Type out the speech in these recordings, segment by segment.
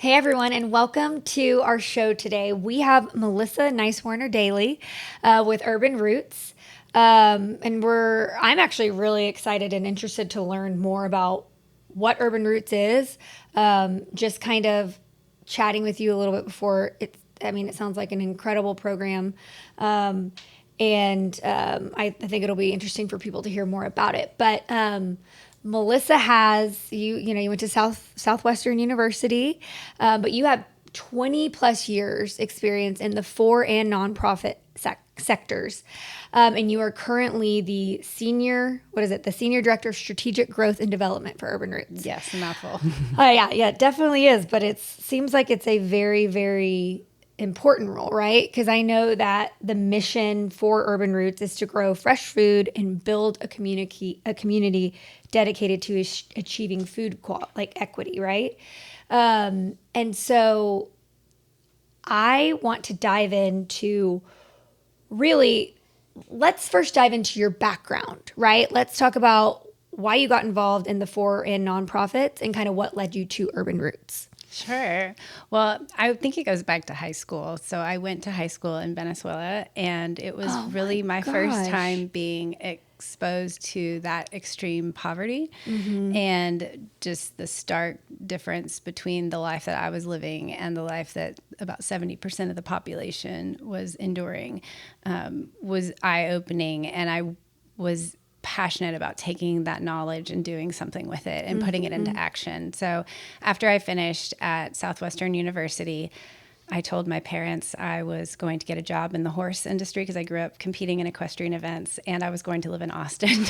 Hey everyone, and welcome to our show today. We have Melissa Nicewarner-Daly with Urban Roots, I'm actually really excited and interested to learn more about what Urban Roots is. Just kind of chatting with you a little bit before it sounds like an incredible program, I think it'll be interesting for people to hear more about it. But Melissa has you went to Southwestern University, but you have 20 plus years experience in the for and nonprofit sectors, and you are currently the senior director of strategic growth and development for Urban Roots. Yes, a mouthful. Yeah, it definitely is, but it seems like it's a very, very important role, right? Because I know that the mission for Urban Roots is to grow fresh food and build a community dedicated to achieving food equity, right? And so I want to dive into let's first dive into your background, right? Let's talk about why you got involved in the for and nonprofits and kind of what led you to Urban Roots. Sure. Well, I think it goes back to high school. So I went to high school in Venezuela, and it was really my first time being exposed to that extreme poverty and just the stark difference between the life that I was living and the life that about 70% of the population was enduring was eye-opening. And I was passionate about taking that knowledge and doing something with it and putting it into action. So after I finished at Southwestern University, I told my parents I was going to get a job in the horse industry because I grew up competing in equestrian events, and I was going to live in Austin.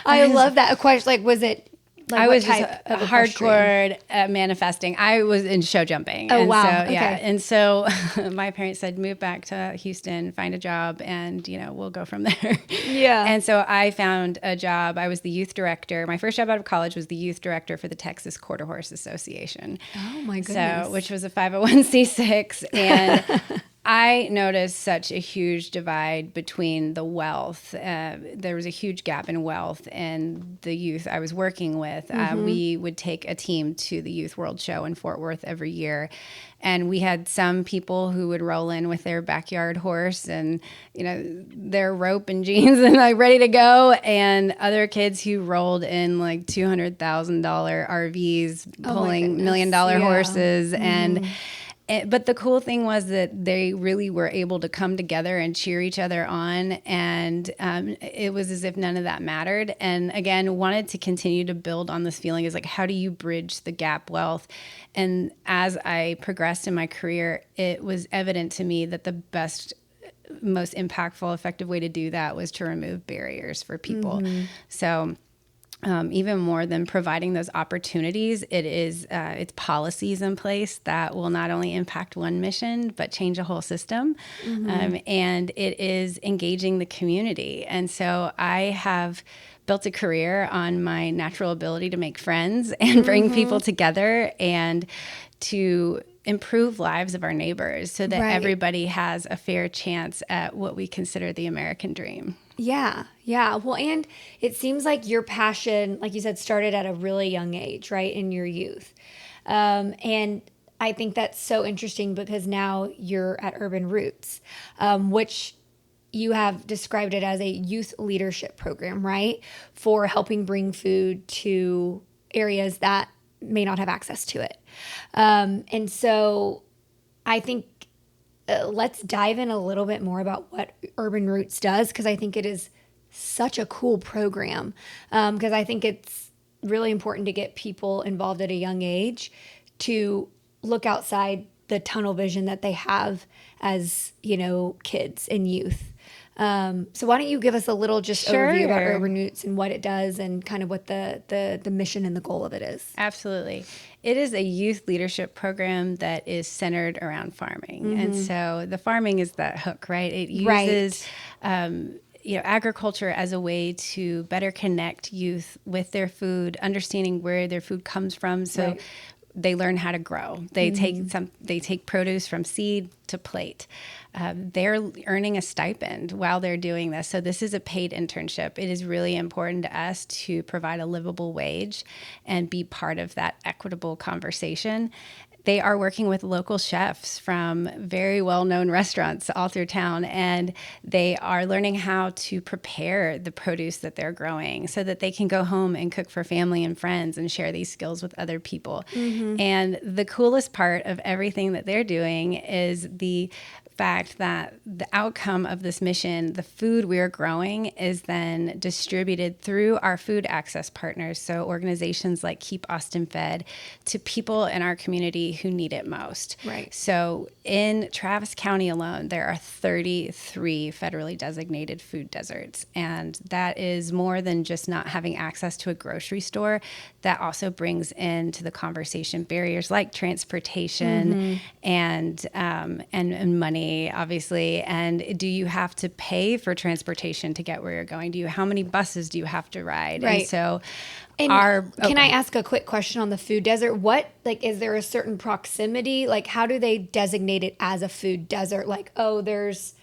I love that. Was it? I was just a hardcore manifesting. I was in show jumping. Oh, and wow. So, okay. Yeah. And so my parents said, move back to Houston, find a job, and, we'll go from there. Yeah. And so I found a job. I was the youth director. My first job out of college was the youth director for the Texas Quarter Horse Association. Oh, my goodness. So, which was a 501c6. And I noticed such a huge divide between the wealth. There was a huge gap in wealth, and the youth I was working with. We would take a team to the Youth World Show in Fort Worth every year. And we had some people who would roll in with their backyard horse and, their rope and jeans and ready to go. And other kids who rolled in like $200,000 RVs pulling $1 million horses. But the cool thing was that they really were able to come together and cheer each other on. And it was as if none of that mattered. And again, wanted to continue to build on this feeling is like, how do you bridge the gap wealth? And as I progressed in my career, it was evident to me that the best, most impactful, effective way to do that was to remove barriers for people. So even more than providing those opportunities, it's policies in place that will not only impact one mission, but change a whole system. And it is engaging the community. And so I have built a career on my natural ability to make friends and bring people together and to improve lives of our neighbors so that everybody has a fair chance at what we consider the American dream. Yeah. Well, and it seems like your passion, like you said, started at a really young age, right, in your youth. And I think that's so interesting because now you're at Urban Roots, which you have described it as a youth leadership program, right, for helping bring food to areas that may not have access to it. And so I think let's dive in a little bit more about what Urban Roots does, because I think it is such a cool program, because I think it's really important to get people involved at a young age to look outside the tunnel vision that they have as, kids and youth. So why don't you give us a little overview about Urban Roots and what it does and kind of what the mission and the goal of it is? Absolutely. It is a youth leadership program that is centered around farming. And so the farming is that hook, right? It uses agriculture as a way to better connect youth with their food, understanding where their food comes from. So they learn how to grow. They take produce from seed to plate. They're earning a stipend while they're doing this. So this is a paid internship. It is really important to us to provide a livable wage and be part of that equitable conversation. they are working with local chefs from very well-known restaurants all through town, and they are learning how to prepare the produce that they're growing so that they can go home and cook for family and friends and share these skills with other people. And the coolest part of everything that they're doing is the fact that the outcome of this mission, the food we're growing, is then distributed through our food access partners, so organizations like Keep Austin Fed, to people in our community who need it most. Right. So in Travis County alone, there are 33 federally designated food deserts, and that is more than just not having access to a grocery store. That also brings into the conversation barriers like transportation and money, obviously. And do you have to pay for transportation to get where you're going? How many buses do you have to ride? Right. And so can I ask a quick question on the food desert? Is there a certain proximity? Like, how do they designate it as a food desert? Like, oh, there's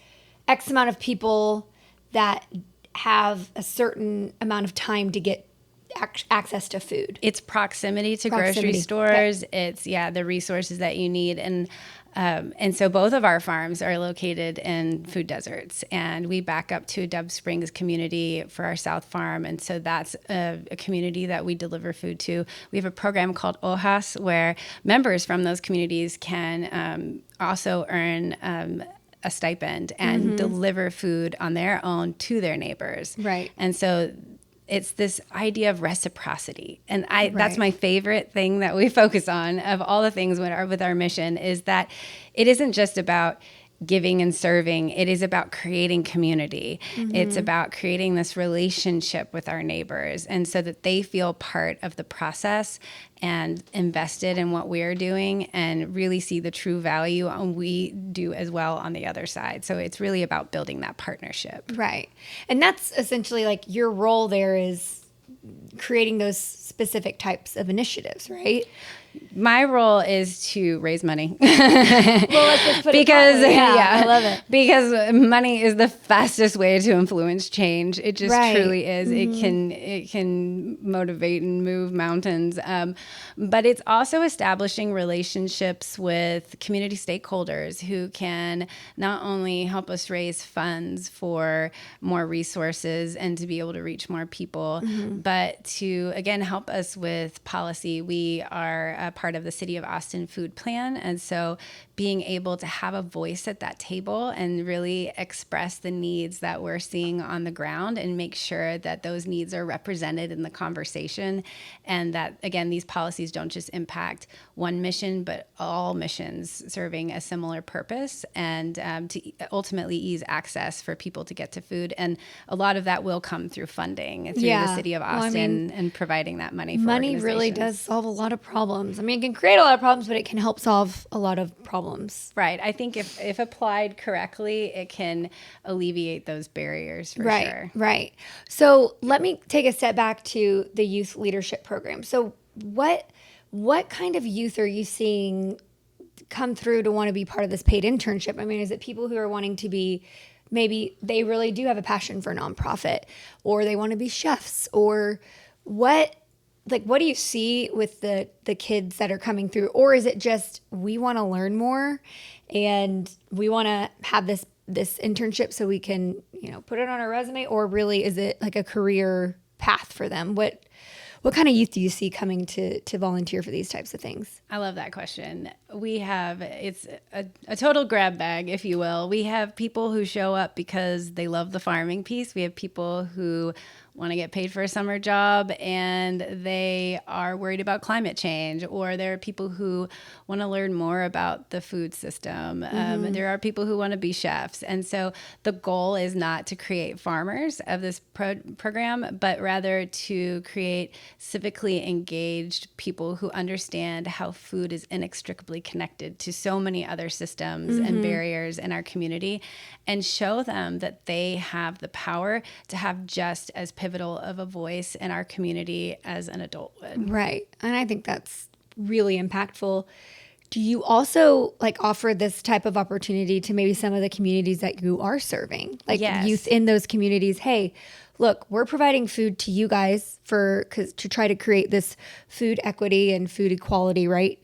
X amount of people that have a certain amount of time to get access to food. It's proximity to grocery stores. Okay. It's the resources that you need. And so both of our farms are located in food deserts, and we back up to a Dove Springs community for our South Farm. And so that's a community that we deliver food to. We have a program called OHAS where members from those communities can also earn a stipend and deliver food on their own to their neighbors. Right. And so it's this idea of reciprocity. And that's my favorite thing that we focus on of all the things with our mission, is that it isn't just about giving and serving. It is about creating community. It's about creating this relationship with our neighbors, and so that they feel part of the process and invested in what we're doing and really see the true value we do as well on the other side. So it's really about building that partnership. Right. And that's essentially like your role there is creating those specific types of initiatives, right? My role is to raise money. Well, let's just put it that way. I love it. Because money is the fastest way to influence change. It just truly is. It can motivate and move mountains. But it's also establishing relationships with community stakeholders who can not only help us raise funds for more resources and to be able to reach more people, but to, again, help us with policy. We are a part of the City of Austin Food Plan. And so being able to have a voice at that table and really express the needs that we're seeing on the ground and make sure that those needs are represented in the conversation, and that, again, these policies don't just impact one mission, but all missions serving a similar purpose, and to ultimately ease access for people to get to food. And a lot of that will come through funding through the City of Austin and providing that money for money really does solve a lot of problems. I mean, it can create a lot of problems, but it can help solve a lot of problems. Right. I think if applied correctly, it can alleviate those barriers for sure. Right. So let me take a step back to the youth leadership program. So what kind of youth are you seeing come through to want to be part of this paid internship? I mean, is it people who are wanting to be, maybe they really do have a passion for nonprofit, or they want to be chefs, or what do you see with the kids that are coming through? Or is it just, we want to learn more and we want to have this internship so we can, put it on our resume? Or really, is it like a career path for them? What kind of youth do you see coming to volunteer for these types of things? I love that question. It's a total grab bag, if you will. We have people who show up because they love the farming piece. We have people who want to get paid for a summer job and they are worried about climate change, or there are people who want to learn more about the food system. There are people who want to be chefs. And so the goal is not to create farmers of this program, but rather to create civically engaged people who understand how food is inextricably connected to so many other systems and barriers in our community, and show them that they have the power to have just as pivotal of a voice in our community as an adult would. Right. And I think that's really impactful. Do you also offer this type of opportunity to maybe some of the communities that you are serving? Yes. Youth in those communities, hey, look, we're providing food to you guys to try to create this food equity and food equality, right?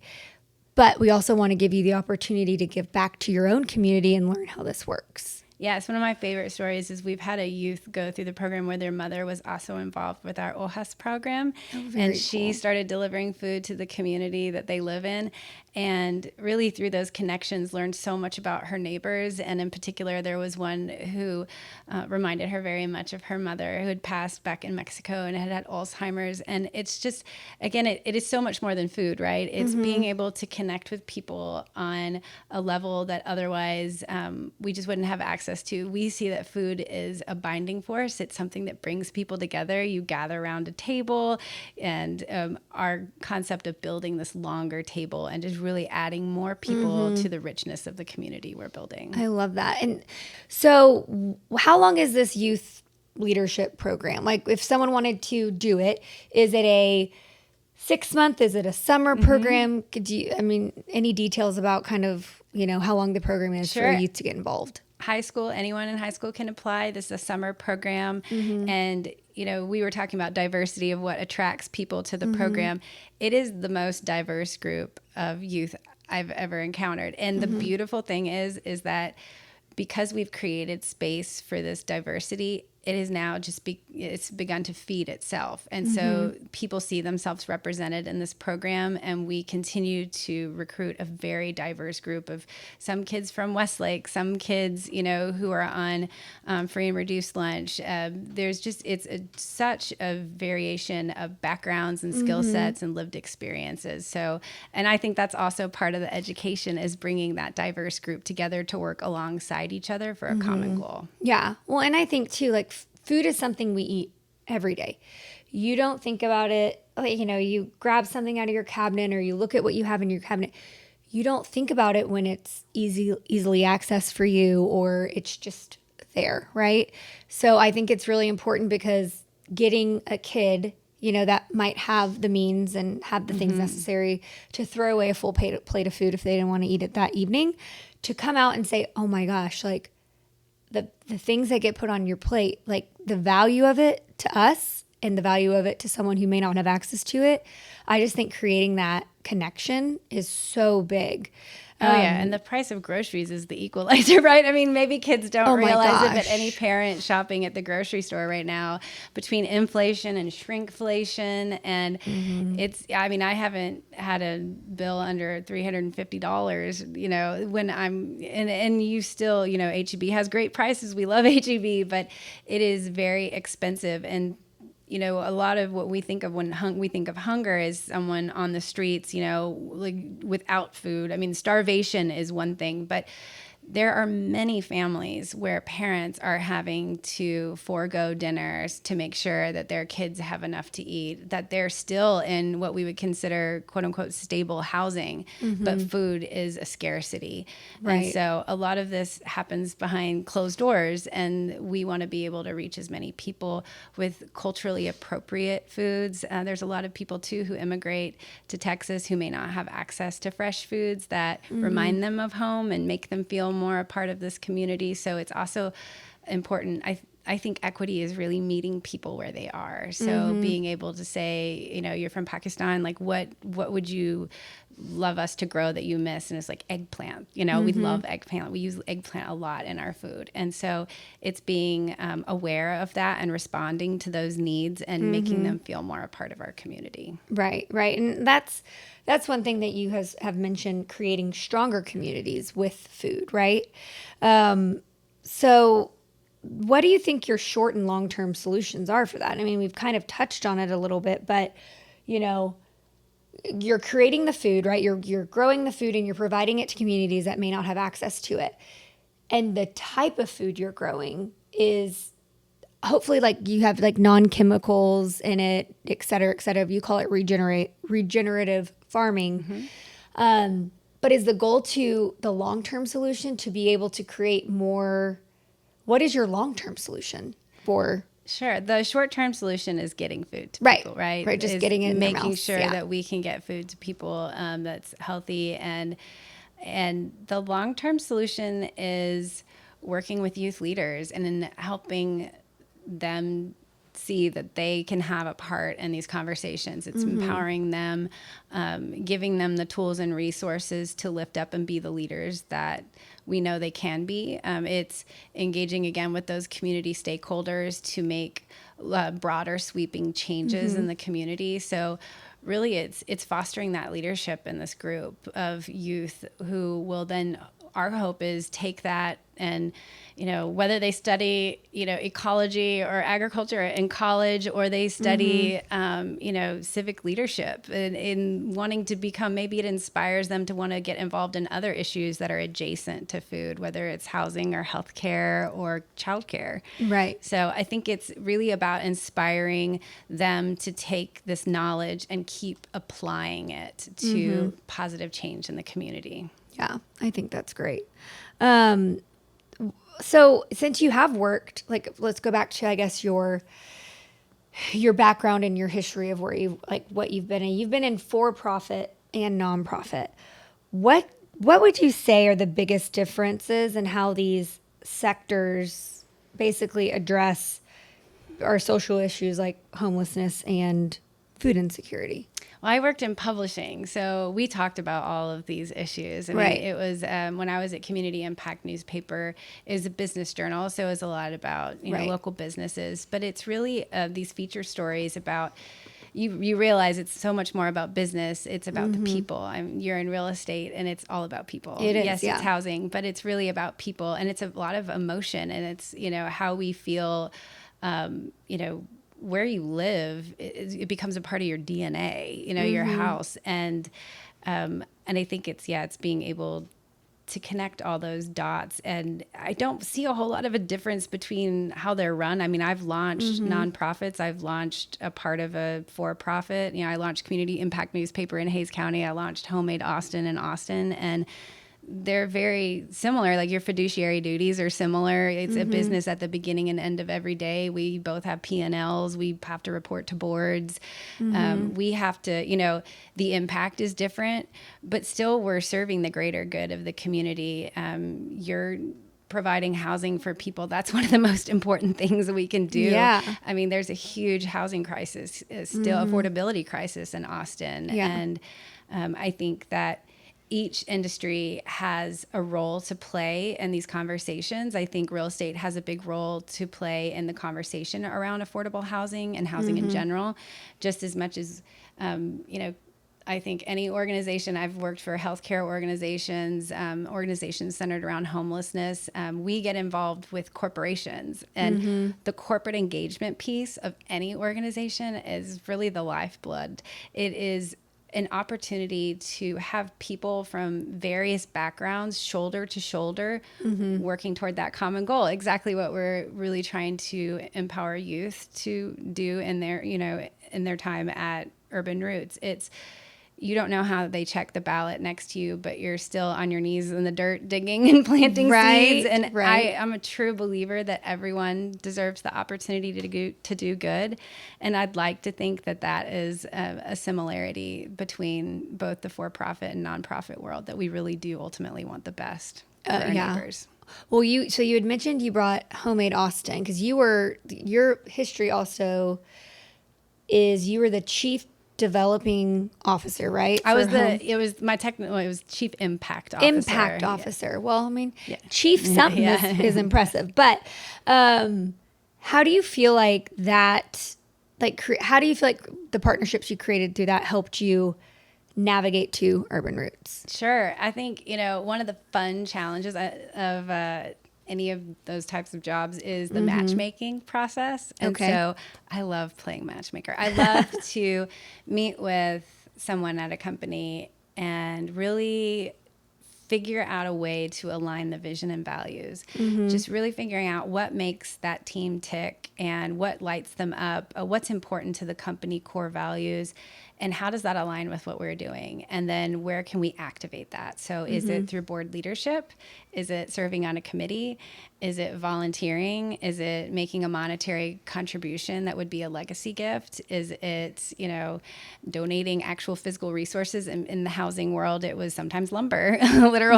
But we also want to give you the opportunity to give back to your own community and learn how this works. Yes, one of my favorite stories is we've had a youth go through the program where their mother was also involved with our OHAS program. And she started delivering food to the community that they live in. And really through those connections learned so much about her neighbors. And in particular, there was one who reminded her very much of her mother who had passed back in Mexico and had Alzheimer's. And it's just, again, it is so much more than food, right? It's being able to connect with people on a level that otherwise we just wouldn't have access to. We see that food is a binding force. It's something that brings people together. You gather around a table, and our concept of building this longer table and just really adding more people to the richness of the community we're building. I love that. And so how long is this youth leadership program? Like if someone wanted to do it, is it a 6-month? Is it a summer program? Could you, any details about kind of, how long the program is for youth to get involved? High school, anyone in high school can apply. This is a summer program. And, we were talking about diversity of what attracts people to the program. It is the most diverse group of youth I've ever encountered. And the beautiful thing is that because we've created space for this diversity, it is now it's begun to feed itself. And so people see themselves represented in this program, and we continue to recruit a very diverse group of some kids from Westlake, some kids, who are on free and reduced lunch. There's just, such a variation of backgrounds and skill sets and lived experiences. So, and I think that's also part of the education is bringing that diverse group together to work alongside each other for a common goal. Yeah. Well, and I think too, like food is something we eat every day. You don't think about it, you grab something out of your cabinet or you look at what you have in your cabinet. You don't think about it when it's easily accessed for you or it's just there, right? So I think it's really important because getting a kid, that might have the means and have the things necessary to throw away a full plate of food if they didn't want to eat it that evening, to come out and say, oh my gosh, like the things that get put on your plate, like the value of it to us and the value of it to someone who may not have access to it. I just think creating that connection is so big. And the price of groceries is the equalizer, right? I mean, maybe kids don't realize it, but any parent shopping at the grocery store right now, between inflation and shrinkflation, and I haven't had a bill under $350, when I'm, and you still, H-E-B has great prices. We love H-E-B, but it is very expensive. And a lot of what we think of when we think of hunger is someone on the streets, like without food. I mean, starvation is one thing, but there are many families where parents are having to forego dinners to make sure that their kids have enough to eat, that they're still in what we would consider quote unquote stable housing, but food is a scarcity. Right. And so a lot of this happens behind closed doors, and we want to be able to reach as many people with culturally appropriate foods. There's a lot of people too who immigrate to Texas who may not have access to fresh foods that remind them of home and make them feel more a part of this community. So it's also important. I think equity is really meeting people where they are. So being able to say, you're from Pakistan, like what would you love us to grow that you miss? And it's like eggplant, we love eggplant. We use eggplant a lot in our food. And so it's being aware of that and responding to those needs and making them feel more a part of our community. Right. And that's one thing that you have mentioned, creating stronger communities with food, right? So what do you think your short and long-term solutions are for that? I mean, we've kind of touched on it a little bit, but, you're creating the food, right? You're growing the food and you're providing it to communities that may not have access to it. And the type of food you're growing is hopefully like you have like non-chemicals in it, et cetera, et cetera. You call it regenerative farming. But is the goal to the long-term solution to be able to create more? What is your long-term solution for? Sure. The short-term solution is getting food to people, right? Right. Just getting it in their making mouths. sure that we can get food to people that's healthy. And the long-term solution is working with youth leaders and in helping them see that they can have a part in these conversations. It's empowering them, giving them the tools and resources to lift up and be the leaders that we know they can be. It's engaging again with those community stakeholders to make broader sweeping changes in the community. So really it's fostering that leadership in this group of youth who will then, our hope is, take that and, whether they study, ecology or agriculture in college, or they study, civic leadership and in wanting to become, maybe it inspires them to want to get involved in other issues that are adjacent to food, whether it's housing or healthcare or childcare. Right. So I think it's really about inspiring them to take this knowledge and keep applying it to positive change in the community. Yeah, I think that's great. So since you have worked, let's go back to, I guess, your background and your history of where what you've been in. You've been in for-profit and nonprofit. What would you say are the biggest differences in how these sectors basically address our social issues like homelessness and food insecurity? Well, I worked in publishing, so we talked about all of these issues. I mean, Right. It was when I was at Community Impact Newspaper, it was a business journal, so it was a lot about Right. local businesses. But it's really these feature stories about. You realize it's so much more about business. It's about the people. You're in real estate, and it's all about people. It is, yes, yeah. it's housing, but it's really about people, and it's a lot of emotion, and it's how we feel. Where you live, it becomes a part of your DNA, your house. And I think it's being able to connect all those dots. And I don't see a whole lot of a difference between how they're run. I mean, I've launched nonprofits. I've launched a part of a for-profit. I launched Community Impact Newspaper in Hayes County. I launched Homemade Austin in Austin. And they're very similar. Like, your fiduciary duties are similar. It's a business at the beginning and end of every day. We both have P&Ls. We have to report to boards. We have to, the impact is different, but still we're serving the greater good of the community. You're providing housing for people. That's one of the most important things that we can do. Yeah. I mean, there's a huge housing crisis, still affordability crisis in Austin. Yeah. And I think that each industry has a role to play in these conversations. I think real estate has a big role to play in the conversation around affordable housing and housing in general, just as much as, I think any organization, I've worked for healthcare organizations, organizations centered around homelessness. We get involved with corporations, and the corporate engagement piece of any organization is really the lifeblood. It is an opportunity to have people from various backgrounds, shoulder to shoulder, working toward that common goal. Exactly what we're really trying to empower youth to do in their time at Urban Roots. It's, you don't know how they check the ballot next to you, but you're still on your knees in the dirt digging and planting seeds. And I'm a true believer that everyone deserves the opportunity to do good. And I'd like to think that that is a similarity between both the for-profit and nonprofit world, that we really do ultimately want the best for our neighbors. Well, you had mentioned you brought Homemade Austin because your history also is you were the chief developing officer, right? It was chief impact officer. Impact officer. Well, I mean, chief something is impressive. But how do you feel like that, how do you feel like the partnerships you created through that helped you navigate to Urban Roots? Sure. I think, one of the fun challenges of any of those types of jobs is the matchmaking process. And so I love playing matchmaker. I love to meet with someone at a company and really figure out a way to align the vision and values. Just really figuring out what makes that team tick and what lights them up, what's important to the company core values, and how does that align with what we're doing? And then where can we activate that? So is it through board leadership? Is it serving on a committee? Is it volunteering? Is it making a monetary contribution that would be a legacy gift? Is it, donating actual physical resources? In the housing world, it was sometimes lumber, literal,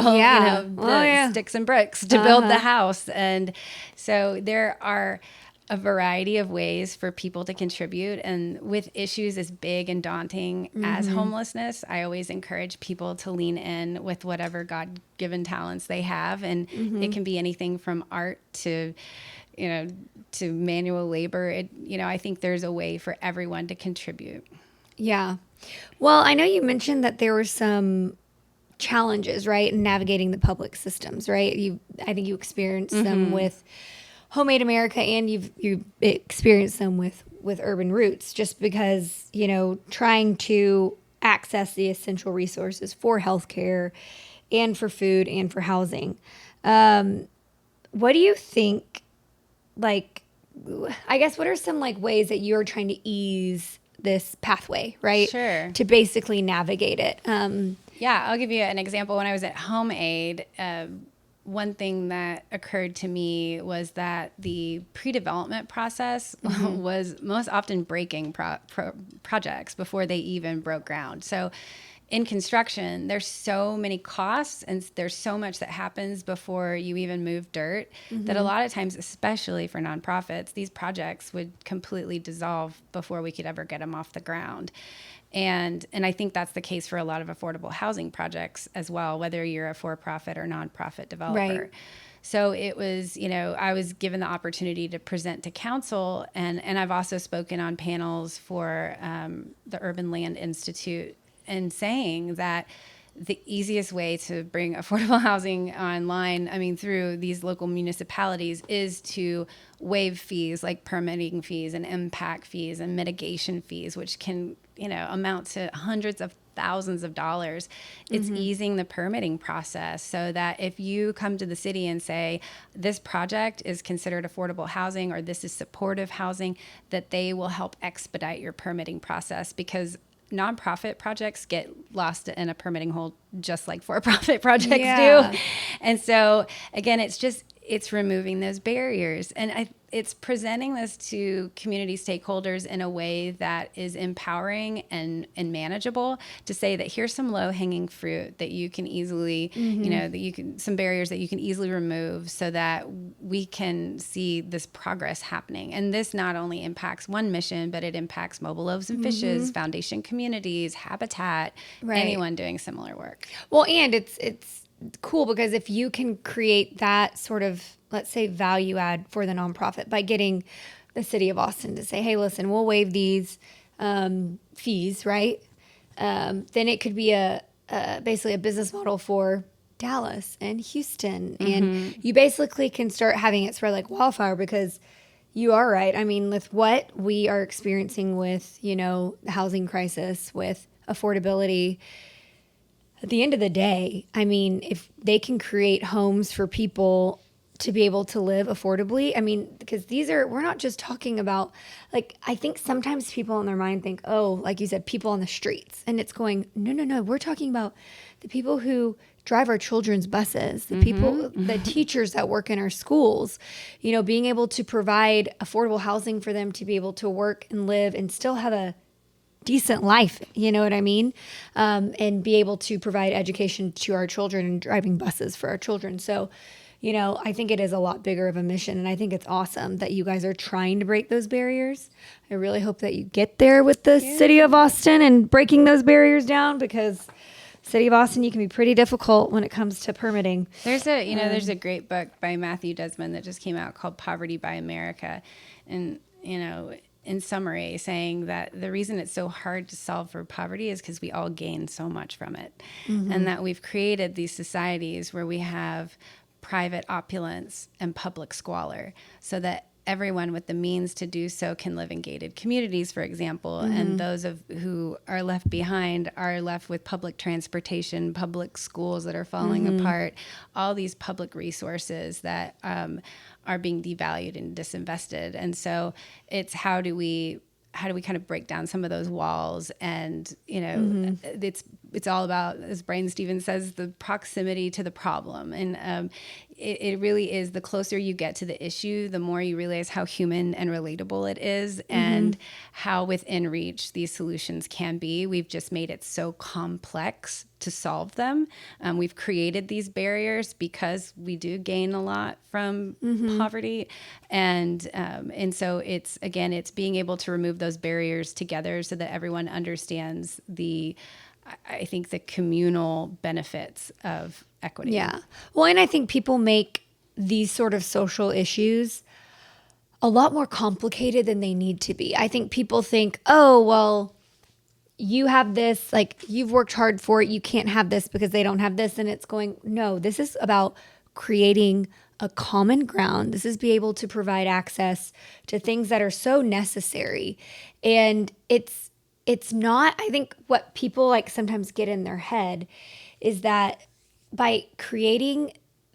sticks and bricks to build the house. And so there are a variety of ways for people to contribute. And with issues as big and daunting as homelessness, I always encourage people to lean in with whatever God-given talents they have. And it can be anything from art to, to manual labor. I think there's a way for everyone to contribute. Yeah. Well, I know you mentioned that there were some challenges, right, in navigating the public systems, right? I think you experienced them with Homemade America, and you've experienced them with Urban Roots, just because, trying to access the essential resources for healthcare and for food and for housing. What do you think, I guess, what are some ways that you're trying to ease this pathway, right? Sure. To basically navigate it. Yeah, I'll give you an example. When I was at HomeAid, one thing that occurred to me was that the pre-development process was most often breaking projects before they even broke ground. So in construction, there's so many costs and there's so much that happens before you even move dirt that a lot of times, especially for nonprofits, these projects would completely dissolve before we could ever get them off the ground. And I think that's the case for a lot of affordable housing projects as well, whether you're a for-profit or nonprofit developer. Right. So it was, I was given the opportunity to present to council, and I've also spoken on panels for the Urban Land Institute, and saying that the easiest way to bring affordable housing online, through these local municipalities, is to waive fees like permitting fees and impact fees and mitigation fees, which can, amount to hundreds of thousands of dollars. It's easing the permitting process so that if you come to the city and say, this project is considered affordable housing or this is supportive housing, that they will help expedite your permitting process, because nonprofit projects get lost in a permitting hole just like for-profit projects do. And so again, it's removing those barriers. And it's presenting this to community stakeholders in a way that is empowering and manageable, to say that here's some low-hanging fruit that you can easily, some barriers that you can easily remove so that we can see this progress happening. And this not only impacts one mission, but it impacts Mobile Loaves and Fishes, Foundation Communities, Habitat, anyone doing similar work. Well, and it's cool because if you can create that sort of, let's say, value add for the nonprofit by getting the city of Austin to say, hey, listen, we'll waive these fees, right? Then it could be basically a business model for Dallas and Houston. And you basically can start having it spread like wildfire, because you are right. With what we are experiencing with, the housing crisis, with affordability, at the end of the day, if they can create homes for people to be able to live affordably, because we're not just talking about, I think sometimes people in their mind think, oh, like you said, people on the streets. And it's going, no. We're talking about the people who drive our children's buses, the people, the teachers that work in our schools, being able to provide affordable housing for them to be able to work and live and still have a decent life, you know what I mean? And be able to provide education to our children and driving buses for our children. So, I think it is a lot bigger of a mission, and I think it's awesome that you guys are trying to break those barriers. I really hope that you get there with the city of Austin and breaking those barriers down, because city of Austin, you can be pretty difficult when it comes to permitting. There's a great book by Matthew Desmond that just came out called Poverty by America. And, in summary, saying that the reason it's so hard to solve for poverty is because we all gain so much from it. And that we've created these societies where we have private opulence and public squalor, so that everyone with the means to do so can live in gated communities, for example, and those who are left behind are left with public transportation, public schools that are falling apart, all these public resources that are being devalued and disinvested. And so it's how do we kind of break down some of those walls? And it's all about, as Brian Stevens says, the proximity to the problem. And it really is, the closer you get to the issue, the more you realize how human and relatable it is, and how within reach these solutions can be. We've just made it so complex to solve them. We've created these barriers because we do gain a lot from poverty. And so it's being able to remove those barriers together so that everyone understands I think the communal benefits of equity. Yeah. Well, and I think people make these sort of social issues a lot more complicated than they need to be. I think people think, oh, well, you have this, like, you've worked hard for it. You can't have this because they don't have this. And it's going, no, this is about creating a common ground. This is be able to provide access to things that are so necessary. And it's not, I think what people like sometimes get in their head is that by creating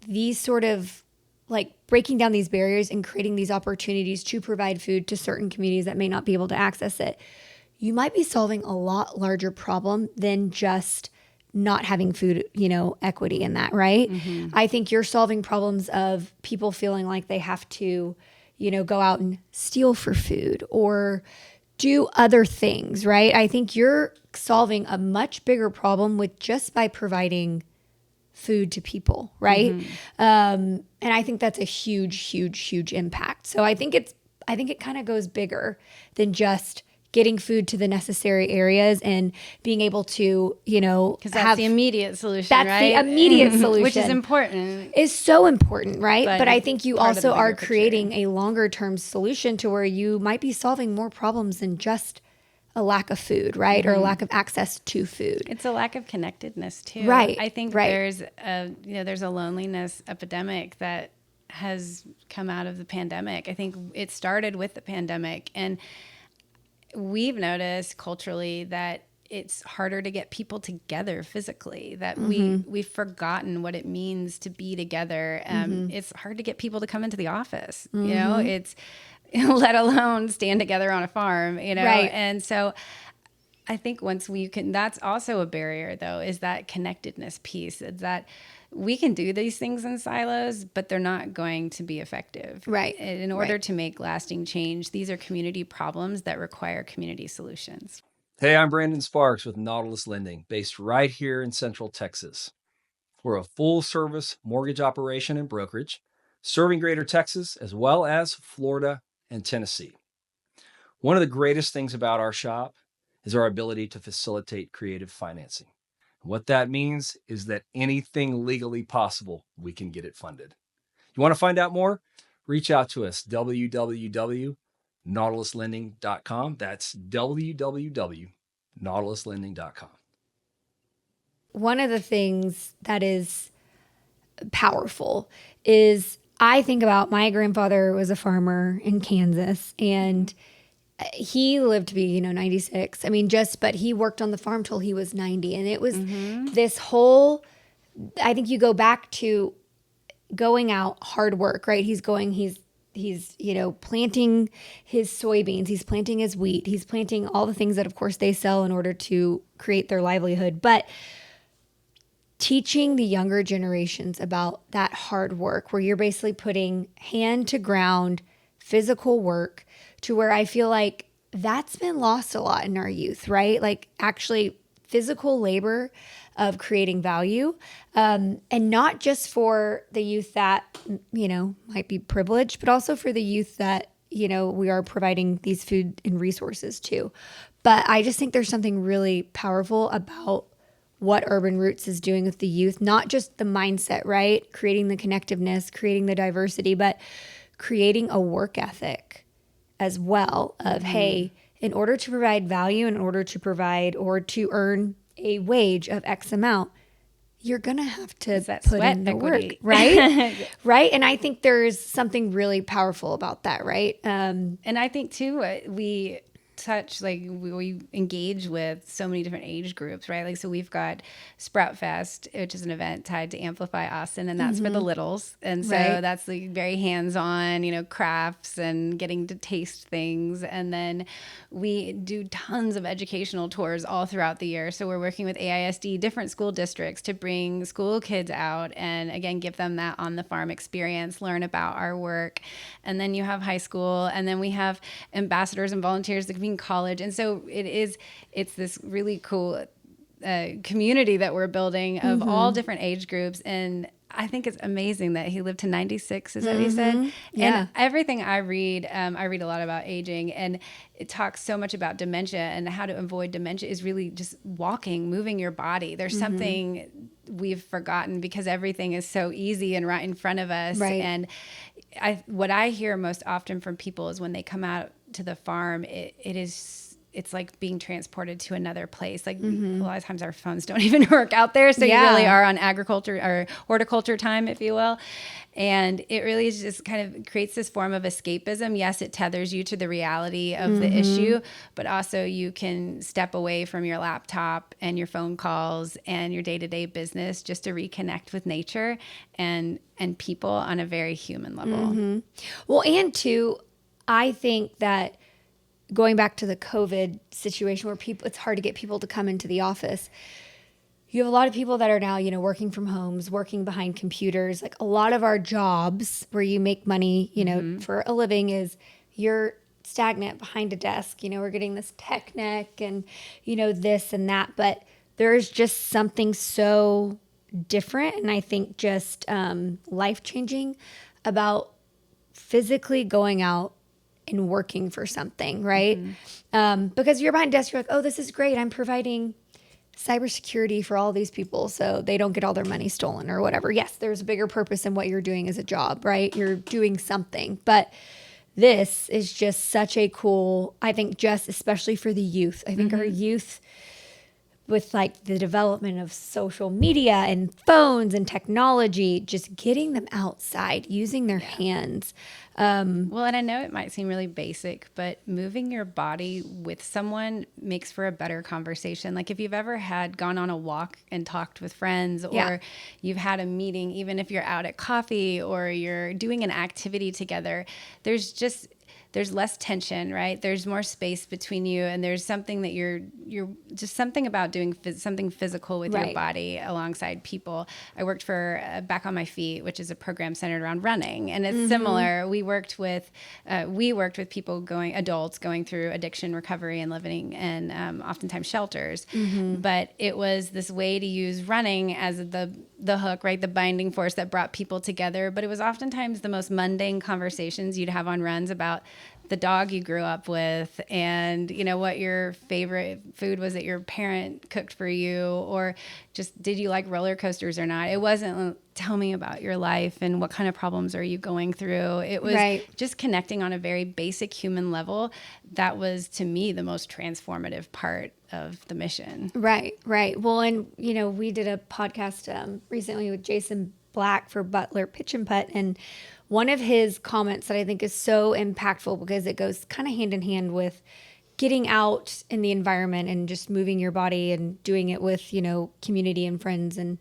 these sort of like breaking down these barriers and creating these opportunities to provide food to certain communities that may not be able to access it, you might be solving a lot larger problem than just not having food, equity in that, right? I think you're solving problems of people feeling like they have to, go out and steal for food or do other things, right? I think you're solving a much bigger problem with just by providing food to people, right? And I think that's a huge, huge, huge impact. So I think it kind of goes bigger than just getting food to the necessary areas and being able to, because that's the immediate solution, that's right? the immediate solution, which is important. Is so important, right? But I think you also are picture. creating a longer term solution to where you might be solving more problems than just a lack of food, right? Or a lack of access to food. It's a lack of connectedness too. Right. I think there's a loneliness epidemic that has come out of the pandemic. I think it started with the pandemic, and we've noticed culturally that it's harder to get people together physically, that we've forgotten what it means to be together. It's hard to get people to come into the office, it's let alone stand together on a farm, Right. And so I think once we can, that's also a barrier though, is that connectedness piece. It's that we can do these things in silos, but they're not going to be effective. Right. In order to make lasting change, these are community problems that require community solutions. Hey, I'm Brandon Sparks with Nautilus Lending, based right here in Central Texas. We're a full-service mortgage operation and brokerage, serving Greater Texas as well as Florida and Tennessee. One of the greatest things about our shop is our ability to facilitate creative financing. What that means is that anything legally possible, we can get it funded. You want to find out more? Reach out to us, www.nautiluslending.com. That's www.nautiluslending.com. One of the things that is powerful is I think about my grandfather was a farmer in Kansas, and he lived to be, 96. I mean, but he worked on the farm till he was 90. And it was this whole, I think you go back to going out, hard work, right? He's planting his soybeans, he's planting his wheat, he's planting all the things that of course they sell in order to create their livelihood. But teaching the younger generations about that hard work where you're basically putting hand to ground, physical work, to where I feel like that's been lost a lot in our youth, right? Like actually physical labor of creating value, and not just for the youth that, might be privileged, but also for the youth that, we are providing these food and resources to. But I just think there's something really powerful about what Urban Roots is doing with the youth, not just the mindset, right? Creating the connectiveness, creating the diversity, but creating a work ethic as well of, hey, in order to provide value, in order to provide or to earn a wage of X amount, you're going to have to put in the equity work, right? Right. And I think there's something really powerful about that, right? And I think too, touch, like we engage with so many different age groups, right? Like, so we've got Sprout Fest, which is an event tied to Amplify Austin, and that's for the littles. And so that's like very hands-on, you know, crafts and getting to taste things. And then we do tons of educational tours all throughout the year. So we're working with AISD, different school districts, to bring school kids out and again, give them that on the farm experience, learn about our work. And then you have high school, and then we have ambassadors and volunteers that can be in college. And so it's this really cool community that we're building of all different age groups. And I think it's amazing that he lived to 96, is that what he said? Yeah. And everything I read a lot about aging, and it talks so much about dementia, and how to avoid dementia is really just walking, moving your body. There's something we've forgotten because everything is so easy and right in front of us. Right. And what I hear most often from people is when they come out to the farm, it's like being transported to another place. Like a lot of times our phones don't even work out there. So you really are on agriculture or horticulture time, if you will. And it really is just kind of creates this form of escapism. Yes, it tethers you to the reality of the issue, but also you can step away from your laptop and your phone calls and your day-to-day business just to reconnect with nature and people on a very human level. Well, and too, I think that going back to the COVID situation where it's hard to get people to come into the office. You have a lot of people that are now, you know, working from homes, working behind computers. Like a lot of our jobs where you make money, you know, for a living is you're stagnant behind a desk. You know, we're getting this tech neck and, you know, this and that. But there's just something so different and I think just life-changing about physically going out and working for something, right? Because you're behind a desk, you're like, oh, this is great. I'm providing cybersecurity for all these people so they don't get all their money stolen or whatever. Yes, there's a bigger purpose in what you're doing as a job, right? You're doing something. But this is just such a cool, I think just especially for the youth. I think our youth, with like the development of social media and phones and technology, just getting them outside, using their hands. Well, and I know it might seem really basic, but moving your body with someone makes for a better conversation. Like if you've ever gone on a walk and talked with friends, or you've had a meeting, even if you're out at coffee or you're doing an activity together, there's less tension, right? There's more space between you, and there's something that you're just something about doing something physical with your body alongside people. I worked for Back on My Feet, which is a program centered around running, and it's similar. We worked with people adults going through addiction recovery and living in oftentimes shelters. But it was this way to use running as the hook, right? The binding force that brought people together. But it was oftentimes the most mundane conversations you'd have on runs about the dog you grew up with, and you know what your favorite food was that your parent cooked for you, or just did you like roller coasters or not. It wasn't tell me about your life and what kind of problems are you going through. It was just connecting on a very basic human level. That was, to me, the most transformative part of the mission. Right. Well, and you know, we did a podcast recently with Jason Black for Butler Pitch and Putt, and one of his comments that I think is so impactful because it goes kind of hand in hand with getting out in the environment and just moving your body and doing it with, you know, community and friends and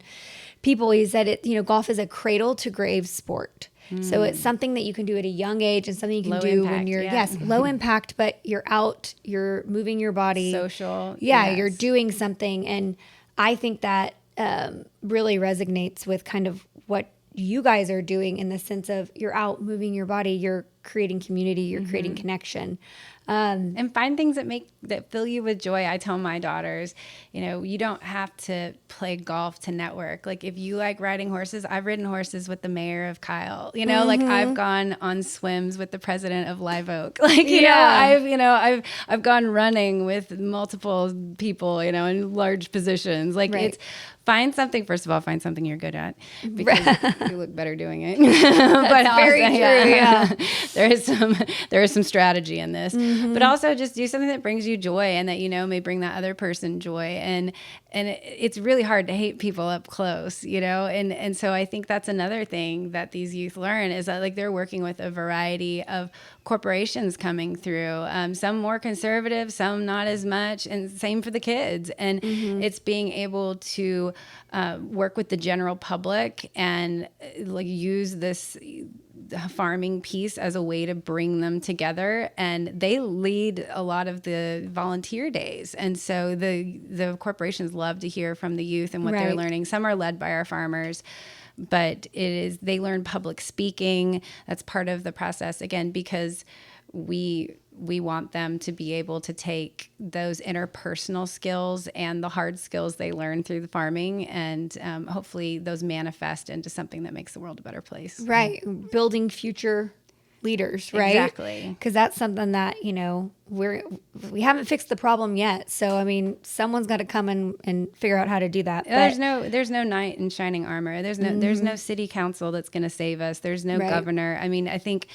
people. He said golf is a cradle to grave sport. So it's something that you can do at a young age and something you can do when you're, low impact, but you're out, you're moving your body. Social. You're doing something. And I think that really resonates with kind of what you guys are doing in the sense of you're out moving your body, you're creating community, you're creating connection. And find things that fill you with joy. I tell my daughters, you know, you don't have to play golf to network. Like if you like riding horses, I've ridden horses with the mayor of Kyle, you know, like I've gone on swims with the president of Live Oak. Like, I've gone running with multiple people, you know, in large positions. Like it's find something you're good at because you look better doing it. That's very true. there is some strategy in this, but also just do something that brings you joy and that, may bring that other person joy. And it's really hard to hate people up close, and so I think that's another thing that these youth learn is that like they're working with a variety of corporations coming through, some more conservative, some not as much, and same for the kids. And it's being able to work with the general public and like use this farming piece as a way to bring them together. And they lead a lot of the volunteer days. And so the corporations love to hear from the youth and what they're learning. Some are led by our farmers, but they learn public speaking. That's part of the process, again, because we want them to be able to take those interpersonal skills and the hard skills they learn through the farming, and hopefully those manifest into something that makes the world a better place. Right. Building future leaders, right? Exactly. Because that's something that, we haven't fixed the problem yet. So, I mean, someone's got to come and figure out how to do that. There's no knight in shining armor. There's no city council that's going to save us. There's no governor. I mean, I think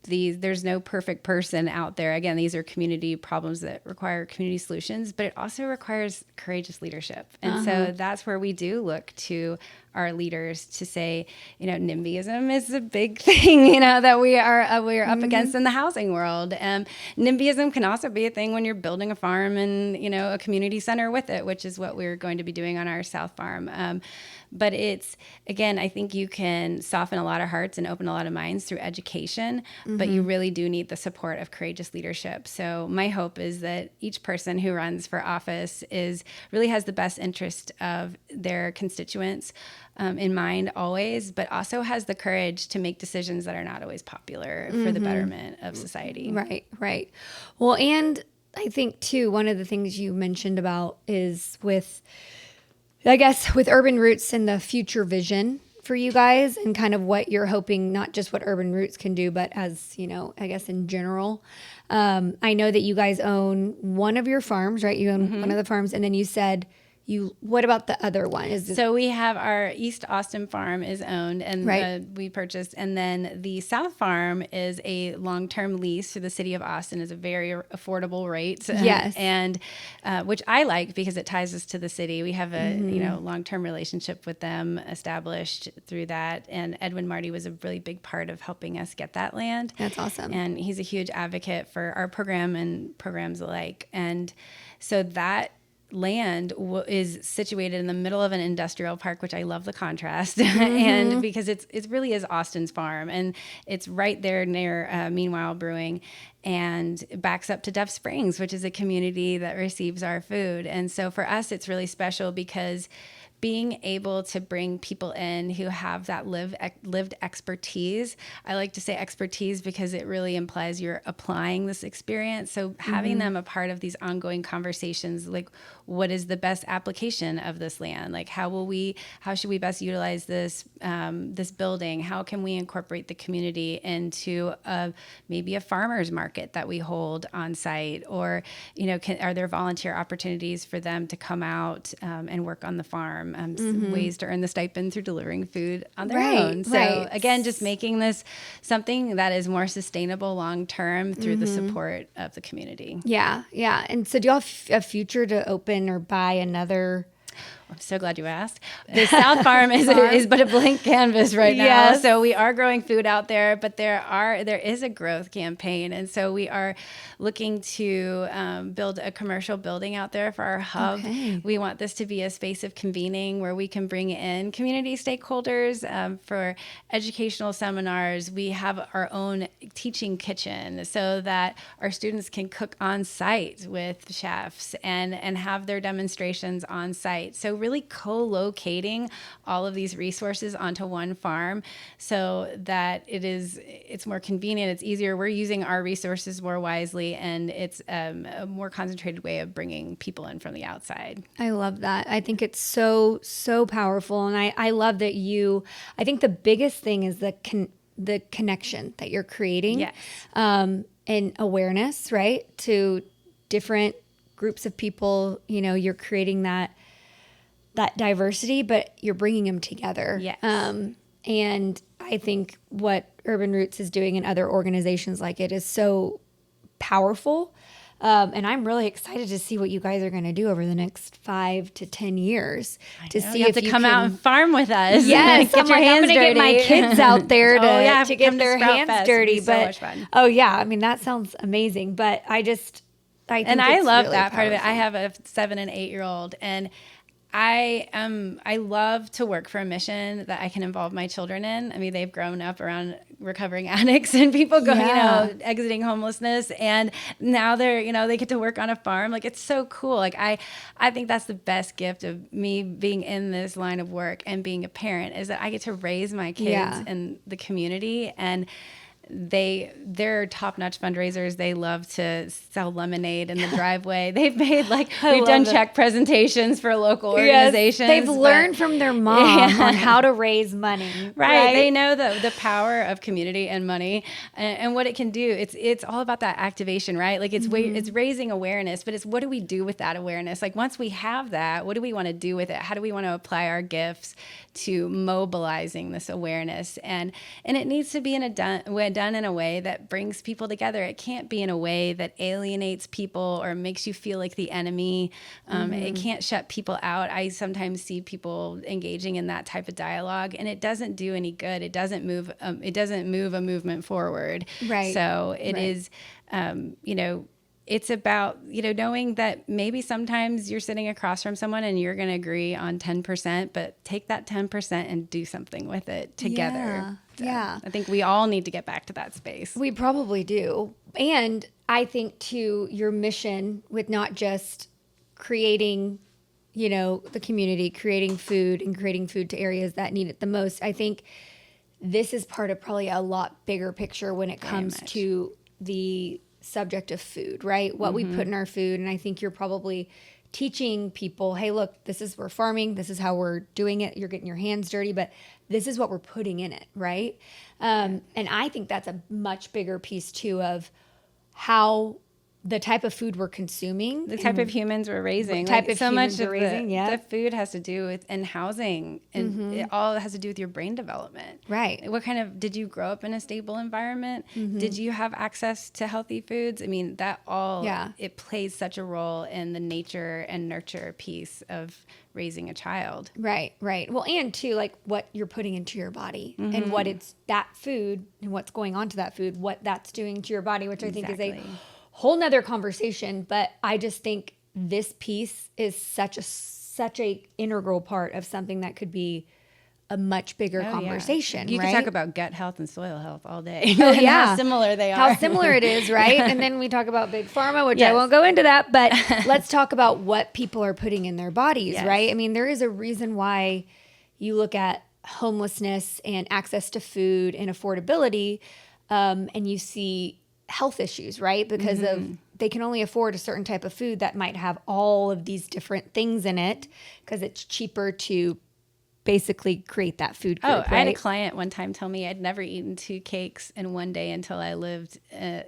there's no perfect person out there. Again, these are community problems that require community solutions, but it also requires courageous leadership. And so that's where we do look to our leaders to say, NIMBYism is a big thing, that we are up against in the housing world. NIMBYism can also be a thing when you're building a farm and, a community center with it, which is what we're going to be doing on our South Farm. But it's, again, I think you can soften a lot of hearts and open a lot of minds through education, but you really do need the support of courageous leadership. So my hope is that each person who runs for office really has the best interest of their constituents in mind always, but also has the courage to make decisions that are not always popular for the betterment of society. Right. Well, and I think too, one of the things you mentioned about is with Urban Roots and the future vision for you guys and kind of what you're hoping, not just what Urban Roots can do, but as, I guess in general. I know that you guys own one of your farms, right? You own one of the farms, and then you said what about the other one? So we have our East Austin farm is owned and we purchased, and then the South farm is a long-term lease through the city of Austin. Is a very affordable rate. Yes. And which I like because it ties us to the city. We have a long-term relationship with them established through that. And Edwin Marty was a really big part of helping us get that land. That's awesome. And he's a huge advocate for our program and programs alike. And so that land is situated in the middle of an industrial park, which I love the contrast, and because it really is Austin's farm, and it's right there near Meanwhile Brewing, and backs up to Duff Springs, which is a community that receives our food. And so for us, it's really special because being able to bring people in who have that lived expertise. I like to say expertise because it really implies you're applying this experience. So having them a part of these ongoing conversations, like what is the best application of this land? Like how should we best utilize this building? How can we incorporate the community into maybe a farmer's market that we hold on site? Or, are there volunteer opportunities for them to come out and work on the farm? Ways to earn the stipend through delivering food on their own. So again, just making this something that is more sustainable long-term through the support of the community. Yeah. And so do you have a future to open or buy another? I'm so glad you asked. The South Farm is but a blank canvas right now. Yes. So we are growing food out there, but there is a growth campaign. And so we are looking to build a commercial building out there for our hub. Okay. We want this to be a space of convening where we can bring in community stakeholders for educational seminars. We have our own teaching kitchen so that our students can cook on site with chefs and have their demonstrations on site. So really co-locating all of these resources onto one farm so that it's more convenient, it's easier. We're using our resources more wisely, and it's a more concentrated way of bringing people in from the outside. I love that. I think it's so powerful. And I love that I think the biggest thing is the connection that you're creating. Yes. And awareness, right? To different groups of people, you're creating that diversity, but you're bringing them together. Yes. And I think what Urban Roots is doing and other organizations like it is so powerful. And I'm really excited to see what you guys are going to do over the next 5 to 10 years to see you have if to you come can out and farm with us. Yes, get I'm your like, I'm hands going to get my dirty. kids out there to, Oh, yeah, to get come to their Sprout hands Fest. It'd dirty. be so But much fun. oh yeah, I mean that sounds amazing. But I think I it's love really that part of it. I powerful. have a 7 and 8 year old, and I love to work for a mission that I can involve my children in. I mean, they've grown up around recovering addicts and people going, exiting homelessness. And now they're, they get to work on a farm. Like, it's so cool. Like, I think that's the best gift of me being in this line of work and being a parent, is that I get to raise my kids in the community. And they're top-notch fundraisers. They love to sell lemonade in the driveway. They've made we've done check presentations for local organizations. They've learned from their mom on how to raise money. Right. They know the power of community and money and what it can do. It's all about that activation, right? Like it's raising awareness, but it's what do we do with that awareness? Like once we have that, what do we want to do with it? How do we want to apply our gifts to mobilizing this awareness? And it needs to be done in a way that brings people together. It can't be in a way that alienates people or makes you feel like the enemy. It can't shut people out. I sometimes see people engaging in that type of dialogue, and it doesn't do any good. It doesn't move. It doesn't move a movement forward. Right. So it is. It's about, knowing that maybe sometimes you're sitting across from someone and you're going to agree on 10%, but take that 10% and do something with it together. Yeah. I think we all need to get back to that space. We probably do. And I think too, your mission with not just creating, the community, creating food to areas that need it the most. I think this is part of probably a lot bigger picture when it comes to the subject of food, right? What we put in our food. And I think you're probably teaching people, hey, look, we're farming. This is how we're doing it. You're getting your hands dirty, but this is what we're putting in it, right? And I think that's a much bigger piece too of how the type of food we're consuming, the type of humans we're raising, so much of the food has to do with and housing, and it all has to do with your brain development. Right. Did you grow up in a stable environment? Did you have access to healthy foods? I mean, that all, it plays such a role in the nature and nurture piece of raising a child. Right. Well, and too, like what you're putting into your body and what it's that food and what's going on to that food, what that's doing to your body, which I think is a whole nother conversation. But I just think this piece is such a integral part of something that could be a much bigger conversation. You right? can talk about gut health and soil health all day. Oh, yeah. How similar they are. How similar it is, right? And then we talk about big pharma, which I won't go into that, but let's talk about what people are putting in their bodies, right? I mean, there is a reason why you look at homelessness and access to food and affordability, and you see health issues, right? Because of they can only afford a certain type of food that might have all of these different things in it because it's cheaper to basically create that food group. I had a client one time tell me I'd never eaten 2 cakes in one day until I lived a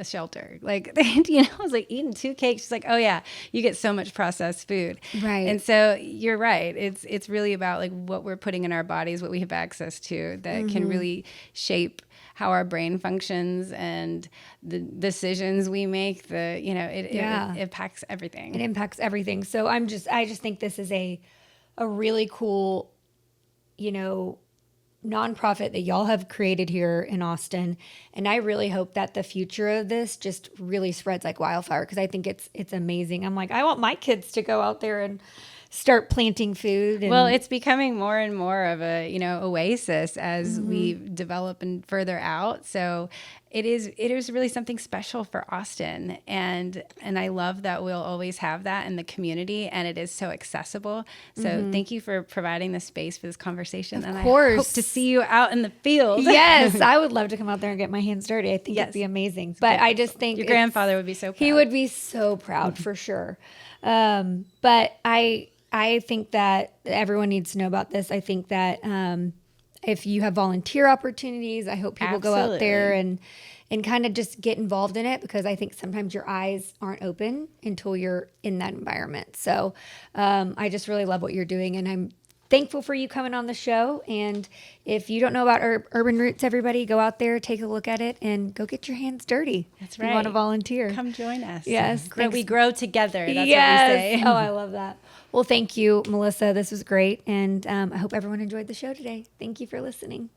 shelter. Like, I was like, eating 2 cakes. She's like, oh yeah, you get so much processed food. Right. And so you're right. It's really about like what we're putting in our bodies, what we have access to that can really shape how our brain functions and the decisions we make. It impacts everything. It impacts everything. So I just think this is a really cool, nonprofit that y'all have created here in Austin. And I really hope that the future of this just really spreads like wildfire, because I think it's amazing. I'm like, I want my kids to go out there and start planting food. Well, it's becoming more and more of a, oasis as we develop and further out. So it is really something special for Austin. And I love that we'll always have that in the community, and it is so accessible. So thank you for providing the space for this conversation. Of course. I hope to see you out in the field. Yes, I would love to come out there and get my hands dirty. I think it'd be amazing. But I just think your grandfather would be so proud. He would be so proud for sure. But I think that everyone needs to know about this. I think that if you have volunteer opportunities, I hope people go out there and kind of just get involved in it, because I think sometimes your eyes aren't open until you're in that environment. So I just really love what you're doing, and I'm thankful for you coming on the show. And if you don't know about Urban Roots, everybody go out there, take a look at it, and go get your hands dirty. That's if you want to volunteer. Come join us. Yes. We grow together. That's yes. what we say. Oh, I love that. Well, thank you, Melissa. This was great. And I hope everyone enjoyed the show today. Thank you for listening.